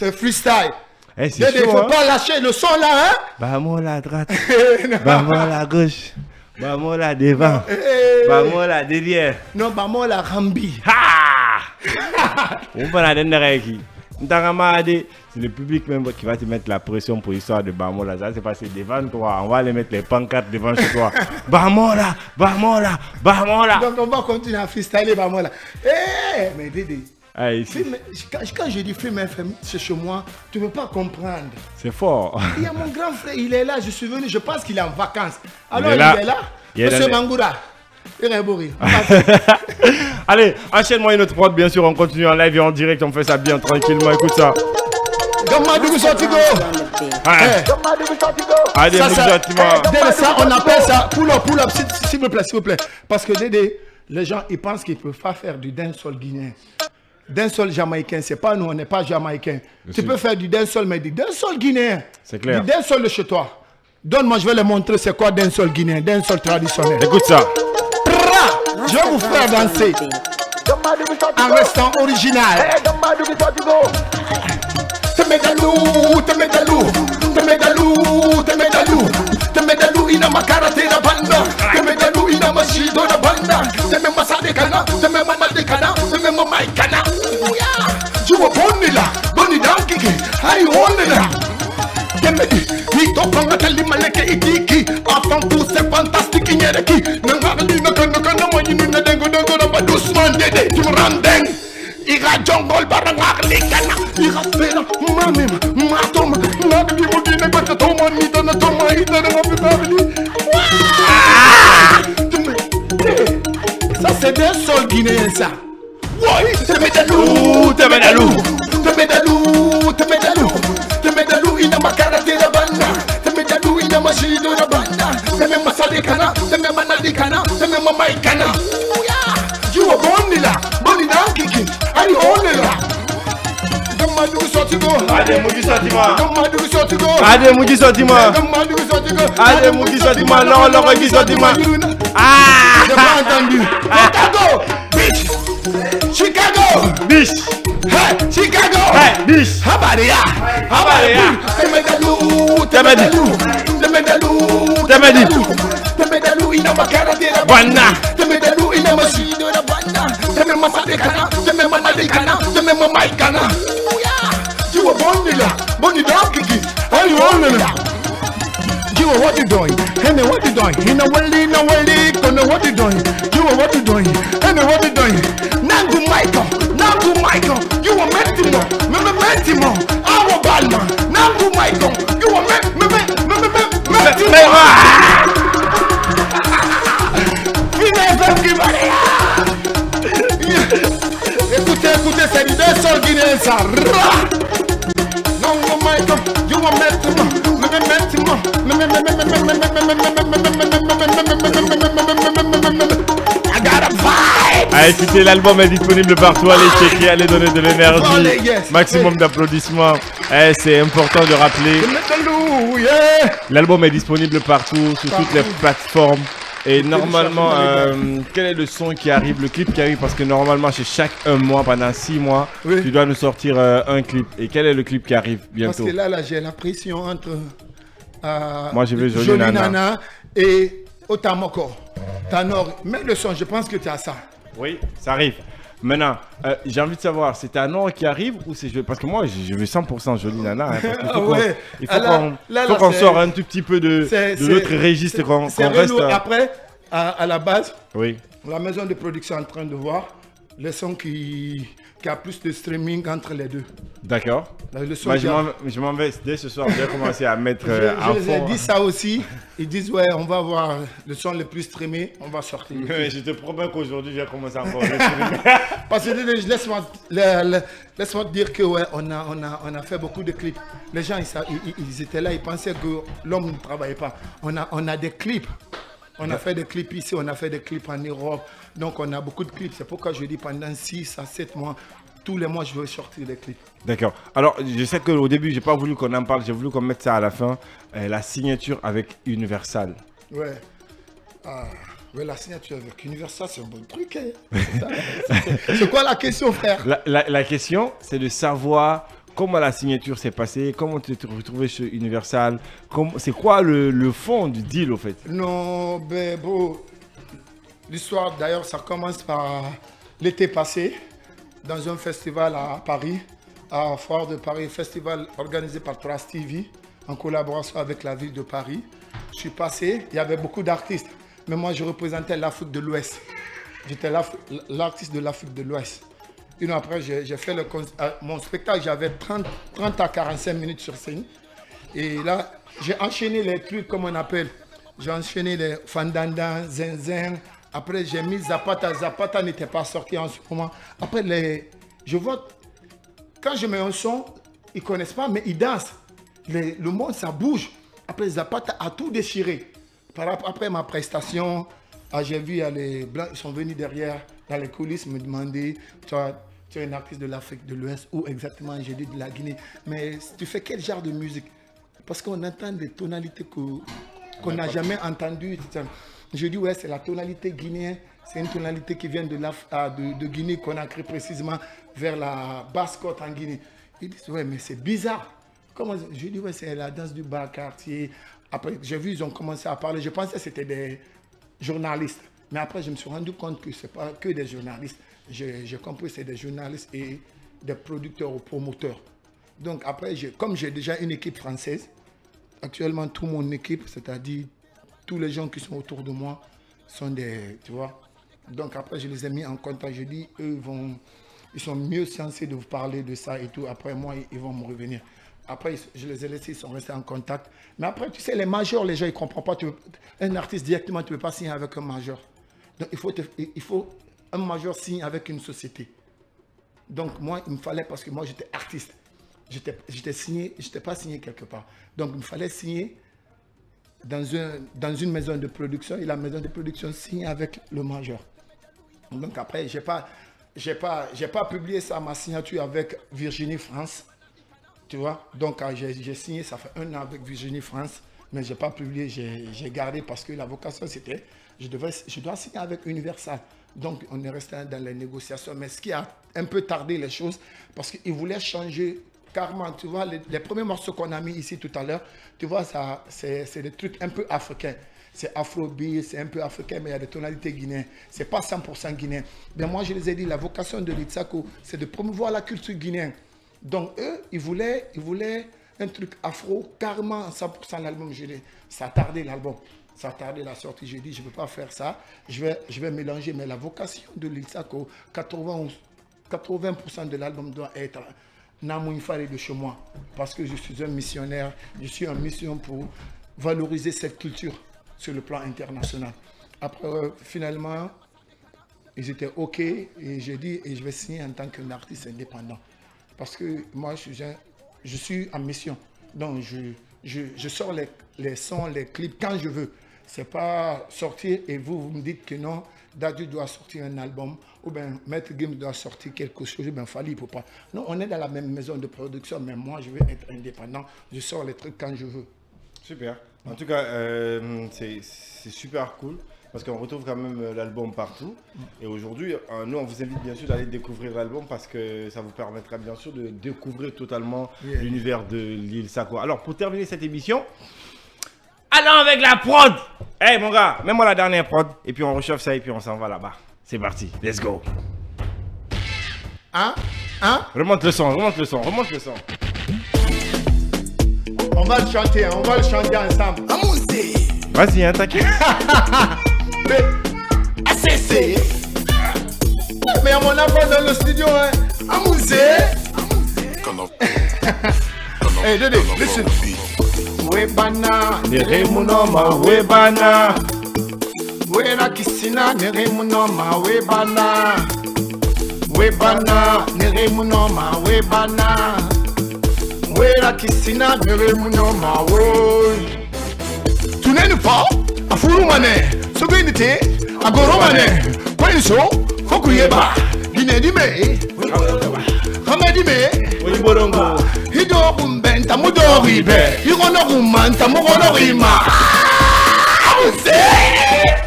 C'est freestyle. Eh, c'est chaud, Il ne faut hein? pas lâcher le son là, hein? Bah-moi la droite. Bah-moi la gauche. Bah-moi la devant. Bah-moi la derrière. Non, bah-moi la rambi. Ha! On va la dernière qui. C'est le public même qui va te mettre la pression pour l'histoire de Bamola. Ça, c'est passé devant toi. On va aller mettre les pancartes devant chez toi. Bamola, Bamola, Bamola. Donc, on va continuer à freestyler Bamola. Eh, mais Dédé. Ah, ici. Quand je dis film FM, c'est chez moi, tu ne peux pas comprendre. C'est fort. Il y a mon grand frère, il est là, je suis venu, je pense qu'il est en vacances. Alors Il est là. Monsieur Mangoura. Il est bourré. Allez, enchaîne-moi une autre prod, bien sûr, on continue en live et en direct, on fait ça bien tranquillement, écoute ça. Gammadou Sotigo. Allez, ça, on appelle ça pull-up, s'il vous plaît. Parce que Dédé, les gens, ils pensent qu'ils ne peuvent pas faire du dancehall guinéen. Dancehall jamaïcain, c'est pas nous, on n'est pas jamaïcain. Tu peux faire du dancehall, mais du dancehall guinéen. C'est clair. Du dancehall de chez toi. Donne-moi, je vais les montrer c'est quoi dancehall guinéen, dancehall traditionnel. Écoute ça. Je vais vous faire danser en restant original. Temedalou, ina makarate na banda. Temedalou, ina mashido na banda. Teme masade kana, teme mamade kana, teme mamai kana. Juwa bonila, boni dankiki, hai onila. Temedi, ni topanga talimaleke itiki. Afan tout c'est fantastique inyereki. Nangali na kana mayinu na dengo na badusman Dede, tu randeng. Ira jungle barangakli kana. Ira pera, mamim, matom, nagli modine bata toma nita na toma ita na mabibabli. Ça c'est des sols guinéens ça. Oui, Temedalou, ina makarate na banda. Temedalou ina mashido na banda. Teme masade kana, teme manadi kana, teme mamai kana. Juwa bonila, bonina kiki, ari onila. Gammadou Sotigo. Allez, Mugi Sotima. Gammadou Sotigo. Allez, Mugi Sotima. Gammadou Sotigo. Allez, Mugi Sotima. Non, non, Mugi Sotima. Ah! J'ai pas entendu. Chicago, bitch. Chicago, Biche. hey, Chicago, Hey, biche. Habaria, Habaria. Temedalou, ina makarate na Banda. Temedalou, ina mashido na banda. Teme masade kana, teme manade kana, teme mamai kana. Jiwa bonila, bonida kiki, ayu onila. Jiwa, what you doing? Henny, what you doing? Ina wali, kono, what you doing? Jiwa, what you doing? Henny, what you doing? Nangu Michael, you are Mentimo, Mentimo, our Balma, Nangu Michael, you are Mentimo. Écoutez, c'est du dancehall guinéen ça. Nangu Michael, you are Mentimo, I got a vibe. Ah, écoutez, l'album est disponible partout. Allez checker, allez donner de l'énergie. Maximum d'applaudissements. Eh, c'est important de rappeler. L'album est disponible partout, sur toutes les plateformes. Et normalement, quel est le son qui arrive, le clip qui arrive? Parce que normalement, chez chaque un mois, pendant 6 mois, tu dois nous sortir un clip. Et quel est le clip qui arrive bientôt? Parce que là j'ai la pression entre moi, je veux Jolie Nana et Otamoko. Tanor, mets le son, je pense que tu as ça. Oui, ça arrive. Maintenant, j'ai envie de savoir, c'est Tanor qui arrive ou c'est... Parce que moi, je veux 100% Jolie Nana. Hein, il faut qu'on sorte un tout petit peu de l'autre registre, qu'on reste... Après, à la base, oui. La maison de production est en train de voir le son qui a plus de streaming entre les deux. D'accord. Je m'en vais dès ce soir, je vais commencer à mettre je les ai dit ça aussi. Ils disent ouais, on va voir le son le plus streamé, on va sortir. Je te promets qu'aujourd'hui, je vais commencer encore à streamer. Parce que laisse-moi te dire que ouais, on a fait beaucoup de clips. Les gens, ils étaient là, ils pensaient que l'homme ne travaillait pas. On a des clips. On a fait des clips ici, on a fait des clips en Europe. Donc on a beaucoup de clips. C'est pourquoi je dis pendant 6 à 7 mois, tous les mois, je veux sortir des clips. D'accord. Alors, je sais qu'au début, je n'ai pas voulu qu'on en parle. J'ai voulu qu'on mette ça à la fin. La signature avec Universal. Ouais. Ouais, la signature avec Universal, c'est un bon truc. Hein. C'est quoi la question, frère? La question, c'est de savoir comment la signature s'est passée, comment tu t'es retrouvé chez Universal, c'est quoi le fond du deal au fait? Non, ben bon, l'histoire d'ailleurs ça commence par l'été passé, dans un festival à Paris, à Foire de Paris, festival organisé par Trace TV, en collaboration avec la ville de Paris. Je suis passé, il y avait beaucoup d'artistes, mais moi je représentais l'Afrique de l'Ouest. J'étais l'artiste de l'Afrique de l'Ouest. Une après, j'ai fait mon spectacle, j'avais 30 à 45 minutes sur scène. Et là, j'ai enchaîné les trucs, comme on appelle. J'ai enchaîné les Fandanda, Zinzin. Après, j'ai mis Zapata. Zapata n'était pas sorti en ce moment. Après, je vois, quand je mets un son, ils ne connaissent pas, mais ils dansent. Le monde, ça bouge. Après, Zapata a tout déchiré. Après ma prestation, j'ai vu les Blancs, ils sont venus derrière, dans les coulisses, me demander, tu es un artiste de l'Afrique de l'Ouest, où exactement? J'ai dit de la Guinée. Mais tu fais quel genre de musique? Parce qu'on entend des tonalités qu'on n'a jamais entendues. Je dis, ouais, c'est la tonalité guinéenne. C'est une tonalité qui vient de Guinée, qu'on a créée précisément vers la Basse-Côte en Guinée. Ils disent, ouais, mais c'est bizarre. Comment? Je dis, ouais, c'est la danse du bas quartier. Après, j'ai vu, ils ont commencé à parler. Je pensais que c'était des journalistes. Mais après, je me suis rendu compte que ce n'est pas que des journalistes. J'ai compris que c'est des journalistes et des producteurs ou promoteurs. Donc après, comme j'ai déjà une équipe française, actuellement, toute mon équipe, c'est-à-dire tous les gens qui sont autour de moi, sont des, tu vois. Donc après, je les ai mis en contact. Je dis, eux, ils sont mieux censés de vous parler de ça et tout. Après, moi, ils vont me revenir. Après, je les ai laissés, ils sont restés en contact. Mais après, tu sais, les majors, les gens, ils ne comprennent pas. Un artiste, directement, tu ne peux pas signer avec un major. Donc, il faut un major signe avec une société. Donc, moi, il me fallait, parce que moi, j'étais artiste. J'étais pas signé quelque part. Donc, il me fallait signer dans une maison de production. Et la maison de production signe avec le major. Donc, après, j'ai pas publié ça, ma signature avec Virginie France. Tu vois, donc j'ai signé, ça fait 1 an avec Virginie France, mais je n'ai pas publié, j'ai gardé parce que la vocation c'était, je dois signer avec Universal. Donc on est resté dans les négociations, mais ce qui a un peu tardé les choses, parce qu'ils voulaient changer carrément, tu vois, les premiers morceaux qu'on a mis ici tout à l'heure, tu vois, c'est des trucs un peu africains. C'est afrobeat, c'est un peu africain, mais il y a des tonalités guinéennes. Ce n'est pas 100% guinéen. Mais moi, je les ai dit, la vocation de l'Itsako, c'est de promouvoir la culture guinéenne. Donc eux, ils voulaient un truc afro, carrément 100% l'album. Ça a tardé l'album, ça a tardé la sortie. J'ai dit, je ne peux pas faire ça, je vais mélanger. Mais la vocation de l'Itsako, 80% de l'album doit être Namounifari de chez moi. Parce que je suis un missionnaire, je suis en mission pour valoriser cette culture sur le plan international. Après, finalement, ils étaient OK et j'ai dit, et je vais signer en tant qu'artiste indépendant. Parce que moi, je suis en mission. Donc, je sors les sons, les clips quand je veux. Ce n'est pas sortir et vous me dites que non, Dadju doit sortir un album ou bien Maître Gims doit sortir quelque chose, ou bien Fally, il ne peut pas. Non, on est dans la même maison de production, mais moi, je veux être indépendant. Je sors les trucs quand je veux. Super. En tout cas, c'est super cool. Parce qu'on retrouve quand même l'album partout. Et aujourd'hui, nous, on vous invite bien sûr d'aller découvrir l'album parce que ça vous permettra bien sûr de découvrir totalement l'univers de l'Itsako. Alors, pour terminer cette émission, allons avec la prod. Hey, mon gars, mets-moi la dernière prod. Et puis, on réchauffe ça et puis on s'en va là-bas. C'est parti, let's go. Hein? Remonte le son, remonte le son, remonte le son. On va le chanter ensemble. Vas-y, hein, t'inquiète. ACC. Mais à mon enfant dans le studio, hein. Amusé. Hey, Dédé, listen. Webana, Neremunoma, Webana. Wera Kisina, Neremunoma, Webana. Webana, Neremunoma, Webana. Wera Kisina, Neremunoma, Webana. Tu n'es pas à Furumane, Sobenite, à Goromane, Quenso, Fokuyeba, Guinée-Dime, Hamadime, Oyiborongo, Hidorumben, Tamudoribe, Hironoruman, Tamuronorima.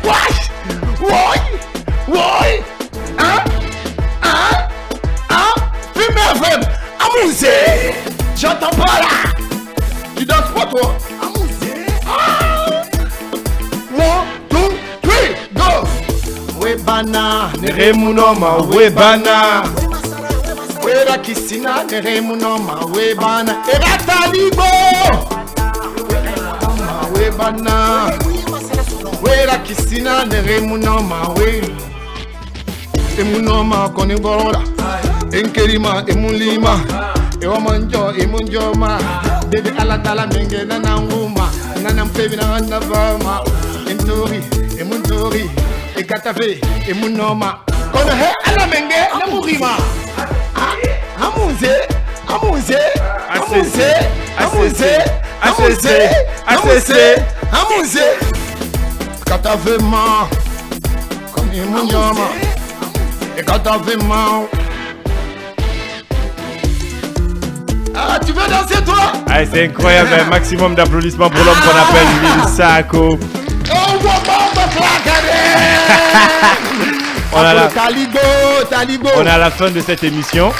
Wesh! Woy! Hein? Fume FM, amusé! toi. One, two, three, go. Webana, Neremunoma, Webana. Wera Kisina, Neremunoma, Webana. Eratalibo. Webana. Wera Kisina, Neremunoma, we. Emunoma, Koniborola. Enkerima, Emulima. Ewamanjo, Emunjoma. Dede Alatala, Menge, Nananguma. Nanampevi, Nanavama. Entori, Emuntori. Ekatafe, Emunoma. Kono he alamenge namurima. Amuze, amuze, amuze, amuze, amuze, amuze, amuze. Ekatafe ma. Kono Emunoma. Ekatafe ma. Ah, tu veux danser toi? Ah, c'est incroyable, un maximum d'applaudissements pour l'homme qu'on appelle Lil Sako. On est à la fin de cette émission.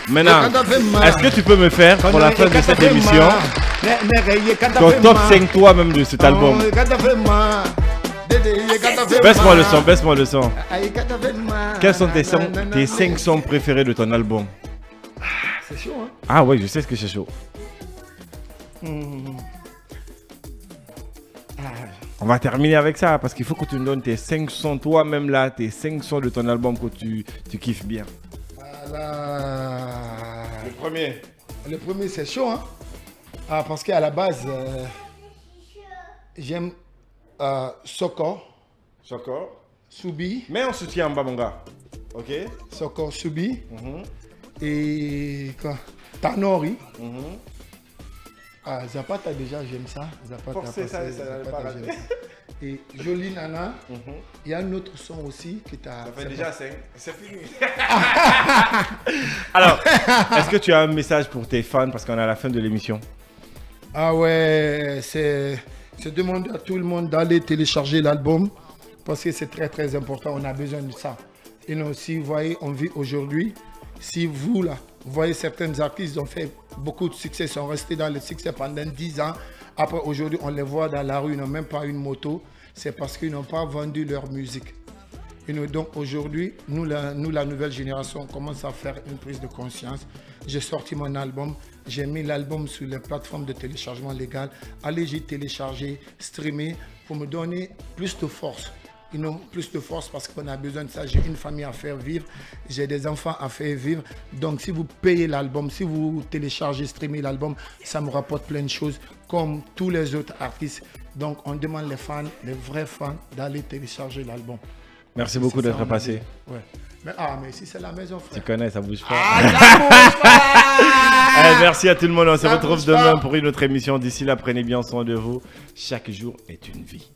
Maintenant, est-ce que tu peux me faire pour la fin de cette émission ton top 5 toi-même de cet album? Baisse-moi le son, baisse-moi le son. Quels sont tes 5 sons préférés de ton album? C'est chaud, hein? Ah ouais, je sais ce que c'est chaud. On va terminer avec ça parce qu'il faut que tu nous donnes tes 5 sons toi-même là, tes 5 sons de ton album que tu kiffes bien. Voilà. Le premier c'est chaud, hein? Ah, parce qu'à la base, j'aime Soko, Subi. Mets un soutien en bas mon gars. Ok. Soko, Subi. Et quoi? Tanori. Ah, Zapata déjà, j'aime ça. Zapata, forcé, ça Zapata, j'aime ça. Et Jolie Nana, il y a un autre son aussi qui t'a... Ça fait déjà 5, c'est fini. Alors, est-ce que tu as un message pour tes fans parce qu'on est à la fin de l'émission? Ah ouais, c'est demander à tout le monde d'aller télécharger l'album parce que c'est très très important, on a besoin de ça. Et nous aussi, vous voyez, on vit aujourd'hui. Si vous, là, vous voyez certains artistes ont fait beaucoup de succès, sont restés dans le succès pendant 10 ans. Après, aujourd'hui, on les voit dans la rue, ils n'ont même pas une moto. C'est parce qu'ils n'ont pas vendu leur musique. Et nous, donc, aujourd'hui, nous, la nouvelle génération, on commence à faire une prise de conscience. J'ai sorti mon album. J'ai mis l'album sur les plateformes de téléchargement légal. Allez, j'ai téléchargé, streamé pour me donner plus de force. Ils ont plus de force parce qu'on a besoin de ça. J'ai une famille à faire vivre, j'ai des enfants à faire vivre. Donc si vous payez l'album, si vous téléchargez, streamez l'album, ça me rapporte plein de choses comme tous les autres artistes. Donc on demande les fans, les vrais fans, d'aller télécharger l'album. Merci beaucoup d'être passé. Ouais. Mais ici c'est la maison, frère. Tu connais, ça bouge pas. Ah, ça bouge pas. Allez, merci à tout le monde. On se retrouve demain pour une autre émission. D'ici là, prenez bien soin de vous. Chaque jour est une vie.